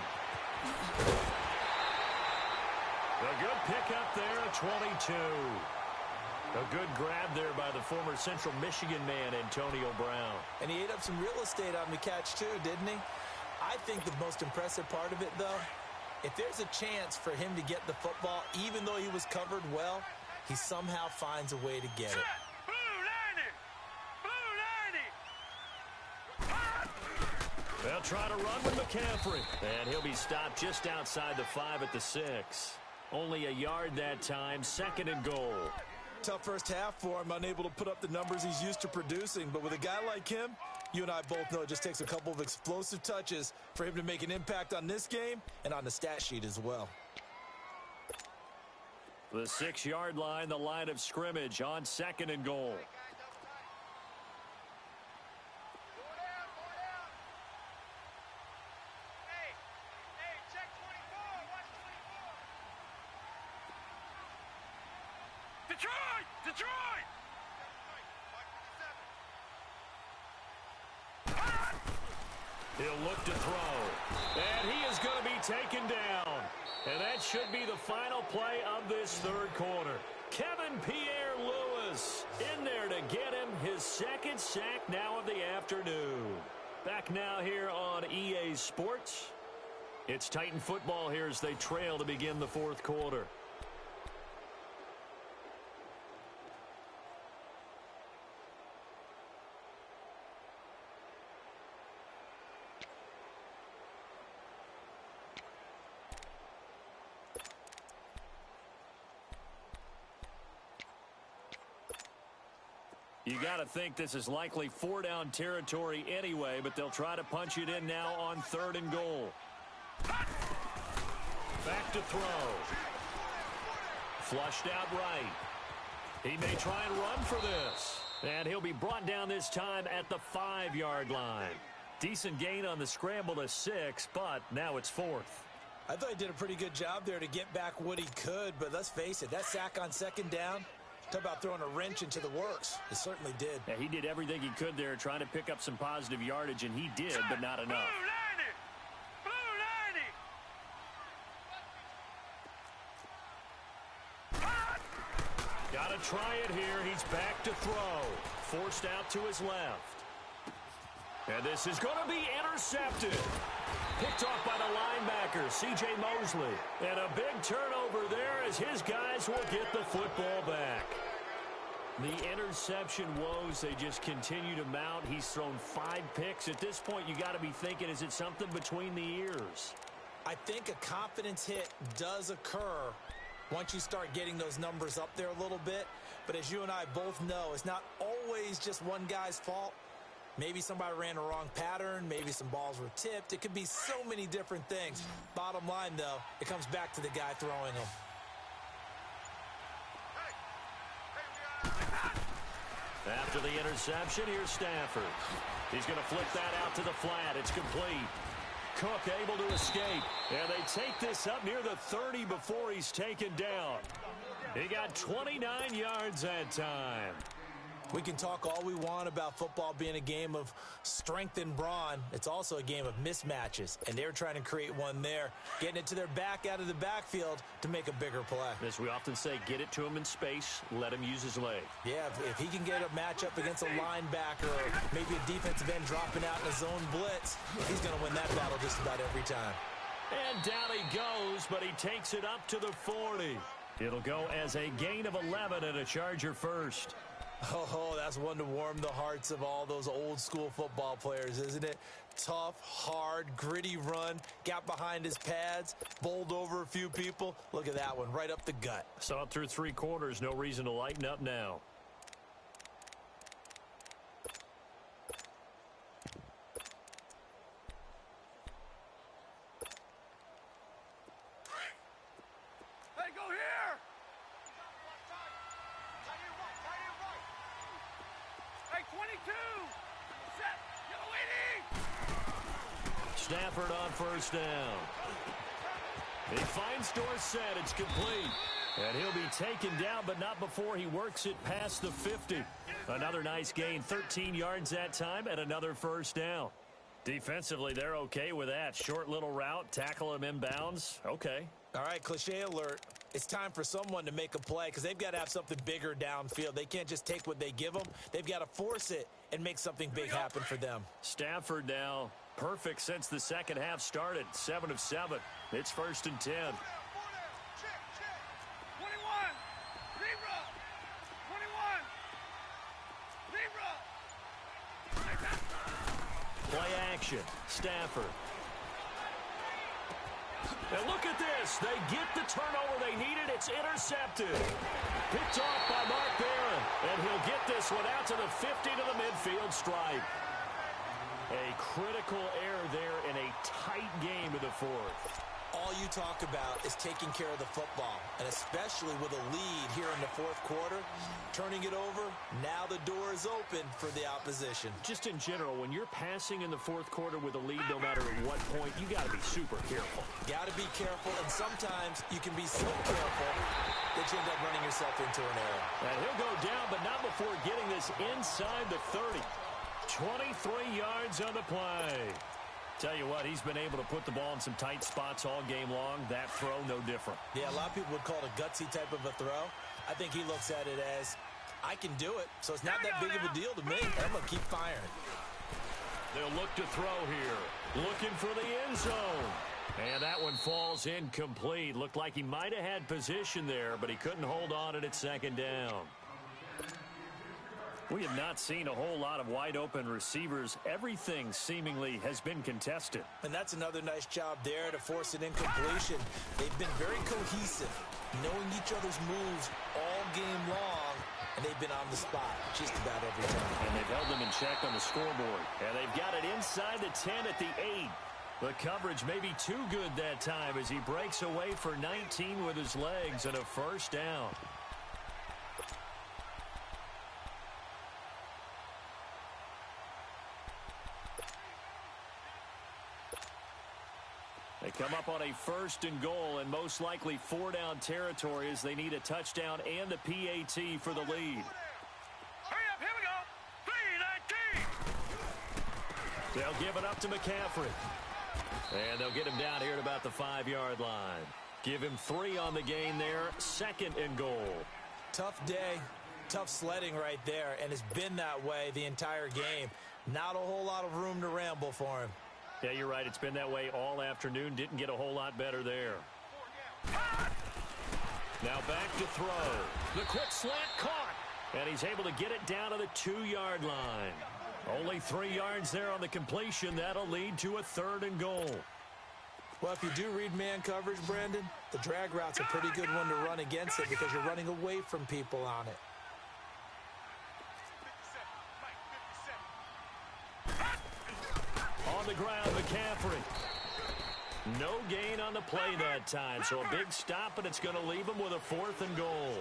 A good pickup there at 22. A good grab there by the former Central Michigan man, Antonio Brown. And he ate up some real estate on the catch, too, didn't he? I think the most impressive part of it, though, if there's a chance for him to get the football, even though he was covered well, he somehow finds a way to get it. They'll try to run with McCaffrey. And he'll be stopped just outside the 5 at the 6. Only a yard that time, 2nd and goal. Tough first half for him, unable to put up the numbers he's used to producing. But with a guy like him, you and I both know it just takes a couple of explosive touches for him to make an impact on this game and on the stat sheet as well. The 6-yard line, the line of scrimmage on 2nd and goal. Detroit! He'll look to throw. And he is going to be taken down. And that should be the final play of this third quarter. Kevin Pierre-Louis in there to get him his 2nd sack now of the afternoon. Back now here on EA Sports. It's Titan football here as they trail to begin the 4th quarter. You got to think this is likely 4-down territory anyway, but they'll try to punch it in now on 3rd and goal. Back to throw. Flushed out right. He may try and run for this. And he'll be brought down this time at the 5-yard line. Decent gain on the scramble to 6, but now it's 4th. I thought he did a pretty good job there to get back what he could, but let's face it, that sack on 2nd down, talk about throwing a wrench into the works. It certainly did. Yeah, he did everything he could there trying to pick up some positive yardage, and he did, but not enough. Got to try it here. He's back to throw. Forced out to his left. And this is going to be intercepted. Picked off by the linebacker, C.J. Mosley. And a big turnover there as his guys will get the football back. The interception woes, they just continue to mount. He's thrown 5 picks. At this point, you got to be thinking, is it something between the ears? I think a confidence hit does occur once you start getting those numbers up there a little bit. But as you and I both know, it's not always just one guy's fault. Maybe somebody ran a wrong pattern. Maybe some balls were tipped. It could be so many different things. Bottom line, though, it comes back to the guy throwing them. After the interception, here's Stafford. He's going to flip that out to the flat. It's complete. Cook able to escape. And they take this up near the 30 before he's taken down. He got 29 yards that time. We can talk all we want about football being a game of strength and brawn. It's also a game of mismatches, and they're trying to create one there, getting it to their back out of the backfield to make a bigger play. As we often say, get it to him in space, let him use his leg. Yeah, if he can get a matchup against a linebacker or maybe a defensive end dropping out in a zone blitz, he's going to win that battle just about every time. And down he goes, but he takes it up to the 40. It'll go as a gain of 11 and a Charger first. Oh, that's one to warm the hearts of all those old school football players, isn't it? Tough, hard, gritty run, got behind his pads, bowled over a few people. Look at that one, right up the gut. Saw it through 3 quarters, no reason to lighten up now. 22. Set. Yellow 80. Stafford on first down. He finds Dorsett. It's complete. And he'll be taken down, but not before he works it past the 50. Another nice gain, 13 yards that time, and another first down. Defensively, they're okay with that. Short little route, tackle him inbounds. Okay. All right, cliche alert. It's time for someone to make a play because they've got to have something bigger downfield. They can't just take what they give them. They've got to force it and make something big happen for them. Stafford now perfect since the second half started. 7 of 7. It's 1st and 10. 21. Libra. 21. Libra. Play action. Stafford. And look at this. They get the turnover they needed. It's intercepted. Picked off by Mark Barron. And he'll get this one out to the 50 to the midfield stripe. A critical error there in a tight game in the fourth. All you talk about is taking care of the football, and especially with a lead here in the fourth quarter, turning it over, now the door is open for the opposition. Just in general, when you're passing in the fourth quarter with a lead, no matter at what point, you got to be super careful. Got to be careful, and sometimes you can be so careful that you end up running yourself into an error. And he'll go down, but not before getting this inside the 30. 23 yards on the play. Tell you what, he's been able to put the ball in some tight spots all game long. That throw, no different. Yeah, a lot of people would call it a gutsy type of a throw. I think he looks at it as, I can do it, so it's not that big of a deal to me. I'm going to keep firing. They'll look to throw here. Looking for the end zone. And that one falls incomplete. Looked like he might have had position there, but he couldn't hold on at second down. We have not seen a whole lot of wide-open receivers. Everything seemingly has been contested. And that's another nice job there to force an incompletion. They've been very cohesive, knowing each other's moves all game long, and they've been on the spot just about every time. And they've held them in check on the scoreboard. And they've got it inside the 10 at the 8. The coverage may be too good that time as he breaks away for 19 with his legs and a first down. They come up on a 1st and goal and most likely 4-down territory as they need a touchdown and the PAT for the lead. Hurry up, here we go. 3-19. They'll give it up to McCaffrey. And they'll get him down here at about the 5-yard line. Give him 3 on the gain there. 2nd and goal. Tough day, tough sledding right there, and it's been that way the entire game. Not a whole lot of room to ramble for him. Yeah, you're right. It's been that way all afternoon. Didn't get a whole lot better there. Now back to throw. The quick slant caught. And he's able to get it down to the 2-yard line. Only 3 yards there on the completion. That'll lead to a 3rd and goal. Well, if you do read man coverage, Brandon, the drag route's a pretty good one to run against it because you're running away from people on it. On the ground, McCaffrey. No gain on the play that time, so a big stop, and it's going to leave him with a 4th and goal.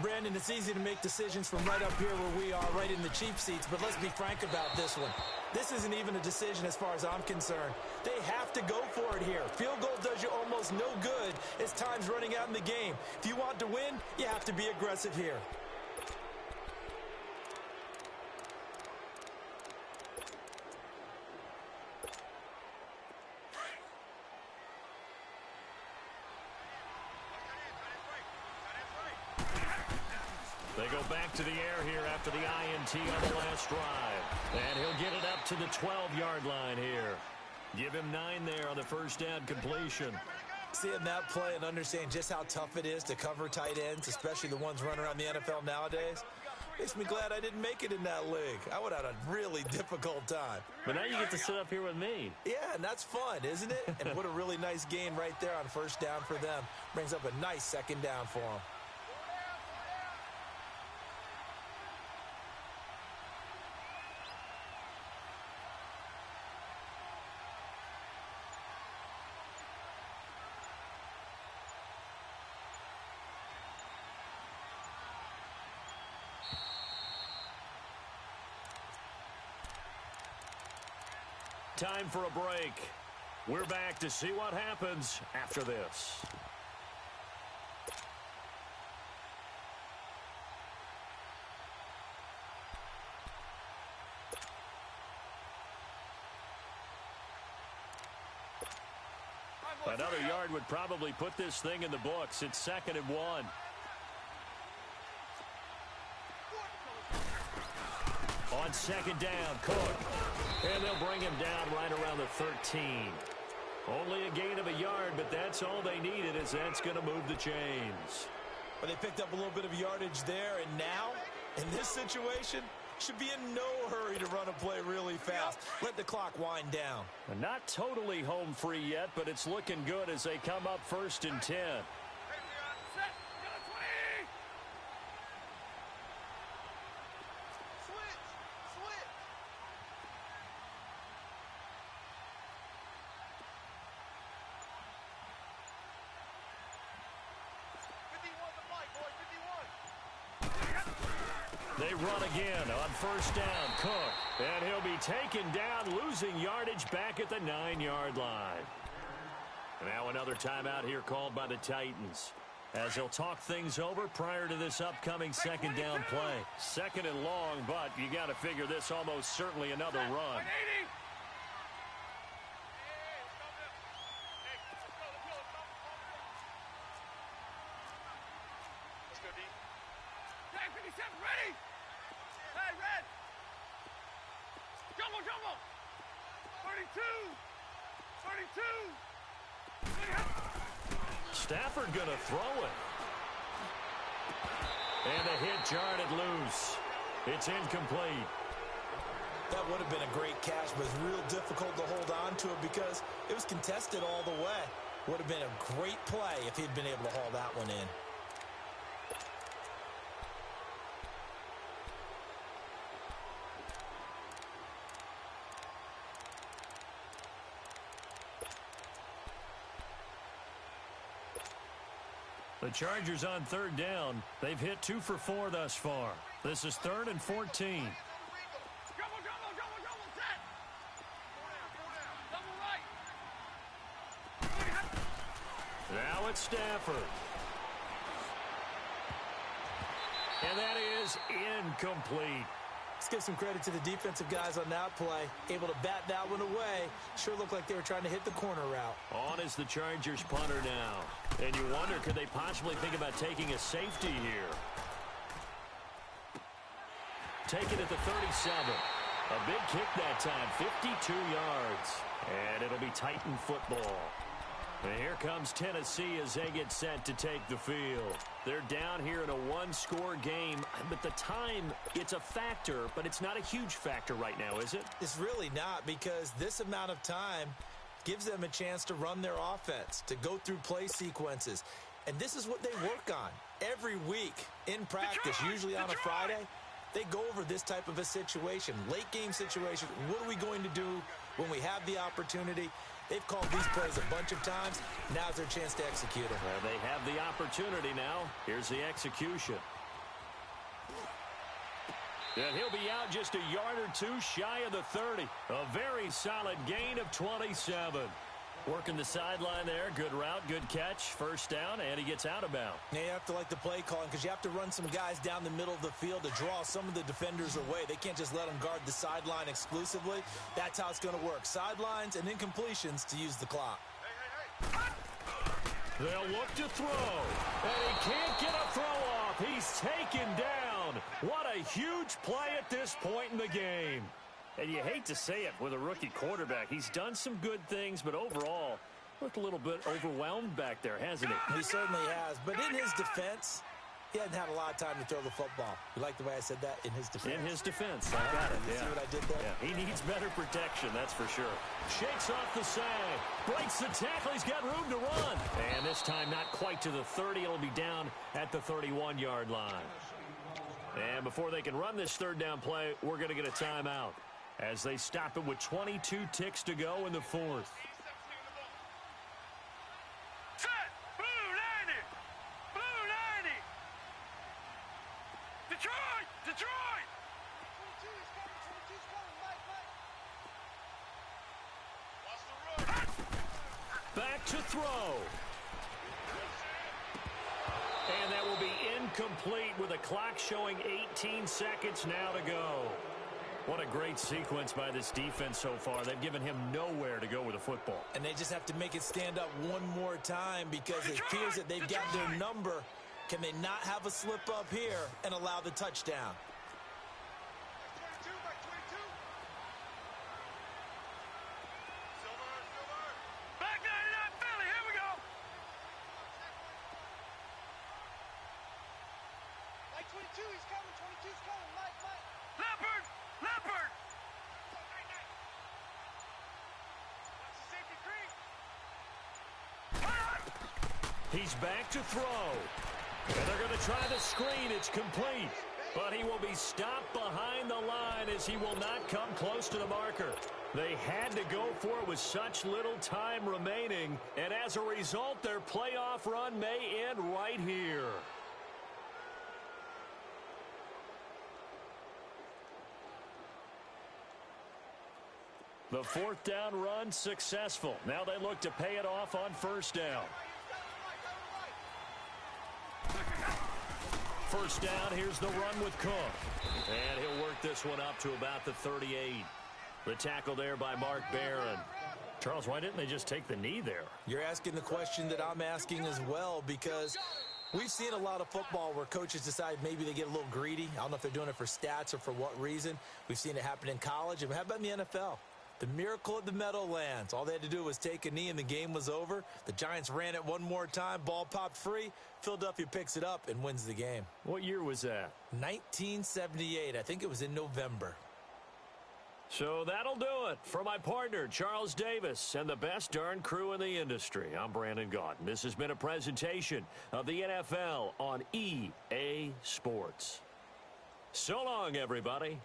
Brandon, it's easy to make decisions from right up here where we are, right in the cheap seats, but let's be frank about this one. This isn't even a decision as far as I'm concerned. They have to go for it here. Field goal does you almost no good as time's running out in the game. If you want to win, you have to be aggressive here. They go back to the air here after the INT on the last drive. And he'll get it up to the 12-yard line here. Give him 9 there on the first down completion. Seeing that play and understanding just how tough it is to cover tight ends, especially the ones running around the NFL nowadays, makes me glad I didn't make it in that league. I would have had a really difficult time. But now you get to sit up here with me. Yeah, and that's fun, isn't it? And what a really nice gain right there on first down for them. Brings up a nice 2nd down for them. time for a break. We're back to see what happens after this. Another yard would probably put this thing in the books. It's 2nd and 1. On 2nd down, Cook. And they'll bring him down right around the 13. Only a gain of a yard, but that's all they needed, as that's going to move the chains. But they picked up a little bit of yardage there, and now, in this situation, should be in no hurry to run a play really fast. Let the clock wind down. Not totally home free yet, but it's looking good as they come up 1st and 10. They run again on 1st down, Cook. And he'll be taken down, losing yardage back at the 9-yard line. Now another timeout here called by the Titans, as they'll talk things over prior to this upcoming 2nd down play. 2nd and long, but you got to figure this almost certainly another run. Ready? Hey, Red! Jumbo, jumbo! 32! 32! Stafford going to throw it. And the hit jarred it loose. It's incomplete. That would have been a great catch, but it's real difficult to hold on to it because it was contested all the way. Would have been a great play if he'd been able to haul that one in. The Chargers on 3rd down. They've hit 2 for 4 thus far. This is 3rd and 14. Now it's Stafford. And that is incomplete. Let's give some credit to the defensive guys on that play. Able to bat that one away. Sure looked like they were trying to hit the corner route. On is the Chargers punter now. And you wonder, could they possibly think about taking a safety here? Take it at the 37. A big kick that time, 52 yards. And it'll be Titan football. And here comes Tennessee as they get set to take the field. They're down here in a one-score game, but the time, it's a factor, but it's not a huge factor right now, is it? It's really not, because this amount of time gives them a chance to run their offense, to go through play sequences. And this is what they work on every week in practice, usually on a Friday. They go over this type of a situation, late-game situation. What are we going to do when we have the opportunity? They've called these plays a bunch of times. Now's their chance to execute it. Well, they have the opportunity now. Here's the execution. And he'll be out just a yard or two shy of the 30. A very solid gain of 27. Working the sideline there. Good route, good catch. First down, and he gets out of bounds. Now you have to like the play calling because you have to run some guys down the middle of the field to draw some of the defenders away. They can't just let them guard the sideline exclusively. That's how it's going to work. Sidelines and incompletions to use the clock. They'll look to throw, and he can't get a throw off. He's taken down. What a huge play at this point in the game. And you hate to say it with a rookie quarterback. He's done some good things, but overall, looked a little bit overwhelmed back there, hasn't he? He certainly has. But in his defense, he hasn't had a lot of time to throw the football. You like the way I said that? In his defense. In his defense. I got it, You see what I did there? Yeah, he needs better protection, that's for sure. Shakes off the sag. Breaks the tackle. He's got room to run. And this time not quite to the 30. It'll be down at the 31-yard line. And before they can run this third down play, we're going to get a timeout, as they stop it with 22 ticks to go in the fourth. Set! Blue 90! Blue 90! Detroit! Detroit! back to throw. And that will be incomplete with a clock showing 18 seconds now to go. What a great sequence by this defense so far. They've given him nowhere to go with the football. And they just have to make it stand up one more time because it appears that they've got their number. Can they not have a slip up here and allow the touchdown? Back 99 Philly, here we go. Like 22, he's coming. 22's coming. Mike. Leopard. Watch the safety creep. He's back to throw. And they're going to try the screen. It's complete. But he will be stopped behind the line as he will not come close to the marker. They had to go for it with such little time remaining. And as a result, their playoff run may end right here. The fourth down run successful. Now they look to pay it off on first down. First down, here's the run with Cook. And he'll work this one up to about the 38. The tackle there by Mark Barron. Charles, why didn't they just take the knee there? You're asking the question that I'm asking as well, because we've seen a lot of football where coaches decide maybe they get a little greedy. I don't know if they're doing it for stats or for what reason. We've seen it happen in college. And how about in the NFL? The miracle of the Meadowlands. All they had to do was take a knee and the game was over. The Giants ran it one more time. Ball popped free. Philadelphia picks it up and wins the game. What year was that? 1978. I think it was in November. So that'll do it for my partner, Charles Davis, and the best darn crew in the industry. I'm Brandon Gaudin. This has been a presentation of the NFL on EA Sports. So long, everybody.